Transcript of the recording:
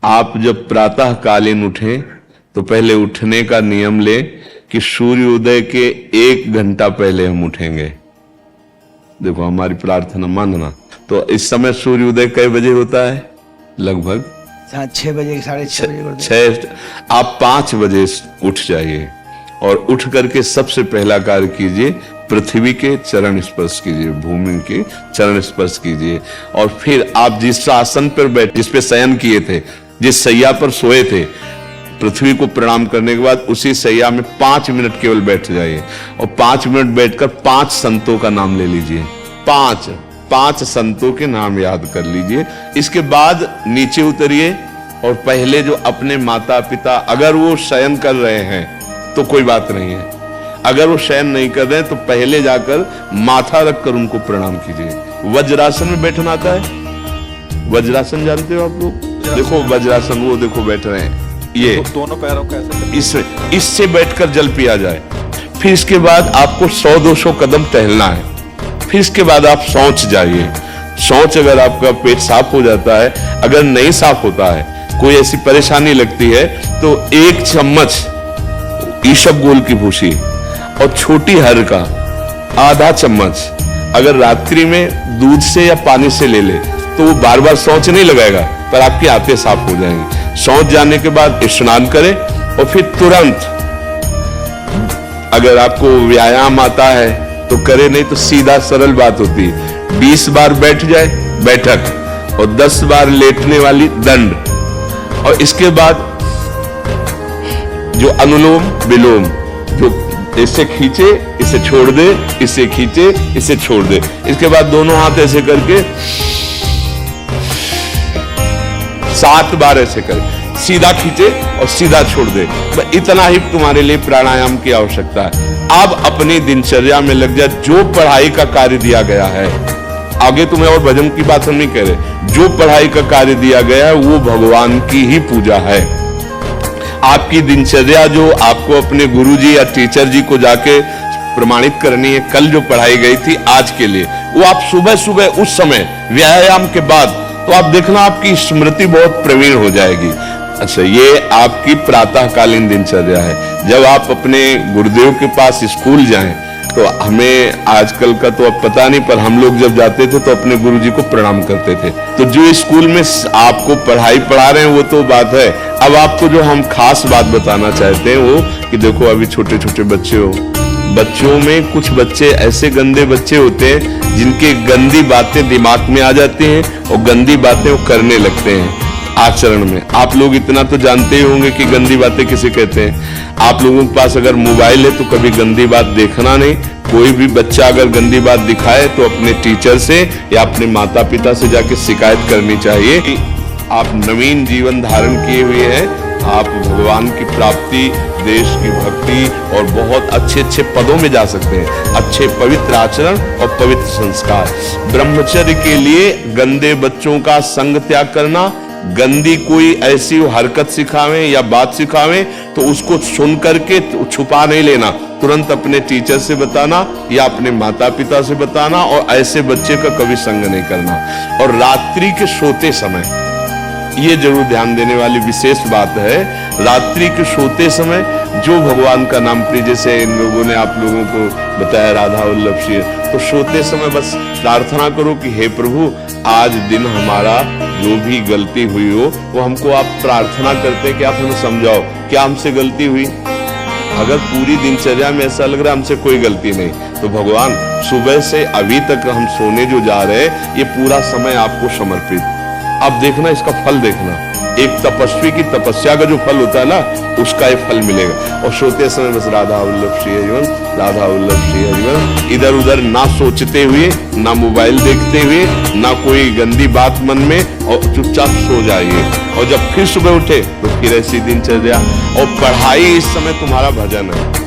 आप जब प्रातःकालीन उठें तो पहले उठने का नियम ले कि सूर्योदय के 1 घंटा पहले हम उठेंगे। देखो हमारी प्रार्थना मानना। तो इस समय सूर्योदय कई बजे होता है? लगभग 6 बजे, 6:30 बजे। आप 5 बजे उठ जाइए और उठ करके सबसे पहला कार्य कीजिए, पृथ्वी के चरण स्पर्श कीजिए, भूमि के चरण स्पर्श कीजिए। और फिर आप जिस आसन पर बैठ, जिस पे शयन किए थे, जिस सैया पर सोए थे, पृथ्वी को प्रणाम करने के बाद उसी सैया में 5 मिनट केवल बैठ जाइए और 5 मिनट बैठकर 5 संतों का नाम ले लीजिए। 5 संतों के नाम याद कर लीजिए। इसके बाद नीचे उतरिए और पहले जो अपने माता पिता, अगर वो शयन कर रहे हैं तो कोई बात नहीं है, अगर वो शयन नहीं कर रहे हैं तो पहले जाकर माथा रखकर उनको प्रणाम कीजिए। वज्रासन में बैठना आता है? वज्रासन जानते हो आप लोग? देखो वज्रासन, वो देखो बैठ रहे हैं, ये दोनों पैरों का ऐसे इससे बैठकर जल पिया जाए। फिर इसके बाद आपको 100-200 कदम टहलना है। फिर इसके बाद आप शौच जाइए। शौच अगर आपका पेट साफ हो जाता है, अगर नहीं साफ होता है, कोई ऐसी परेशानी लगती है, तो 1 चम्मच ईशबगोल की भूसी और छोटी हर का आधा चम्मच अगर रात्रि में दूध से या पानी से ले ले तो वो बार बार शौच नहीं लगाएगा, पर आपकी आंतें साफ हो जाएंगी। शौच जाने के बाद स्नान करें और फिर तुरंत, अगर आपको व्यायाम आता है तो करे, नहीं तो सीधा सरल बात होती है, 20 बार बैठ जाए बैठक और 10 बार लेटने वाली दंड। और इसके बाद जो अनुलोम विलोम, जो इसे खींचे इसे छोड़ दे, इसे खींचे इसे छोड़ दे, इसके बाद दोनों हाथ ऐसे करके 7 बार ऐसे कर, सीधा खींचे और सीधा छोड़ दे। इतना ही तुम्हारे लिए प्राणायाम की आवश्यकता है। अब अपनी दिनचर्या में लग जा। जो पढ़ाई का कार्य दिया गया है, आगे तुम्हें और भजन की बात हम नहीं कह रहे, जो पढ़ाई का कार्य दिया गया है वो भगवान की ही पूजा है। आपकी दिनचर्या जो आपको अपने गुरुजी या टीचर जी को जाके प्रमाणित करनी है, कल जो पढ़ाई गई थी आज के लिए, वो आप सुबह सुबह उस समय व्यायाम के बाद, तो आप देखना आपकी स्मृति बहुत प्रवीण हो जाएगी। अच्छा, ये आपकी प्रातःकालीन दिनचर्या है। जब आप अपने गुरुदेव के पास स्कूल जाएं, तो हमें आजकल का तो अब पता नहीं, पर हम लोग जब जाते थे तो अपने गुरुजी को प्रणाम करते थे। तो जो स्कूल में आपको पढ़ाई पढ़ा रहे हैं वो तो बात है, अब आपको जो हम खास बात बताना चाहते हैं वो कि देखो अभी छोटे छोटे बच्चे हो, बच्चों में कुछ बच्चे ऐसे गंदे बच्चे होते हैं जिनके गंदी बातें दिमाग में आ जाती हैं और गंदी बातें वो करने लगते हैं आचरण में। आप लोग इतना तो जानते ही होंगे कि गंदी बातें किसे कहते हैं। आप लोगों के पास अगर मोबाइल है तो कभी गंदी बात देखना नहीं। कोई भी बच्चा अगर गंदी बात दिखाए तो अपने टीचर से या अपने माता पिता से जाके शिकायत करनी चाहिए कि आप नवीन जीवन धारण किए हुए हैं, आप भगवान की प्राप्ति, देश की भक्ति और बहुत अच्छे अच्छे पदों में जा सकते हैं। अच्छे पवित्र आचरण और पवित्र संस्कार। ब्रह्मचर्य के लिए गंदे बच्चों का संग त्याग करना, गंदी कोई ऐसी हरकत सिखावे या बात सिखावे तो उसको सुन करके छुपा नहीं लेना, तुरंत अपने टीचर से बताना या अपने माता पिता से बताना, और ऐसे बच्चे का कभी संग नहीं करना। और रात्रि के सोते समय ये जरूर ध्यान देने वाली विशेष बात है, रात्रि के सोते समय जो भगवान का नाम प्रिय, जैसे इन लोगों ने आप लोगों को बताया राधा वल्लभ सिंह, तो सोते समय बस प्रार्थना करो कि हे प्रभु, आज दिन हमारा जो भी गलती हुई हो वो हमको आप प्रार्थना करते हैं कि आप हमें समझाओ क्या हमसे गलती हुई। अगर पूरी दिनचर्या में ऐसा लग रहा है हमसे कोई गलती नहीं, तो भगवान सुबह से अभी तक हम सोने जो जा रहे हैं ये पूरा समय आपको समर्पित। आप देखना, इसका फल देखना, एक तपस्वी की तपस्या का जो फल होता है ना, उसका ये फल मिलेगा। और सोते समय बस राधा वल्लभ श्री हरिवंश, राधा वल्लभ श्री हरिवंश, इधर उधर ना सोचते हुए, ना मोबाइल देखते हुए, ना कोई गंदी बात मन में, और चुपचाप सो जाइए। और जब फिर सुबह उठे तो फिर ऐसी दिनचर्या। और पढ़ाई इस समय तुम्हारा भजन है।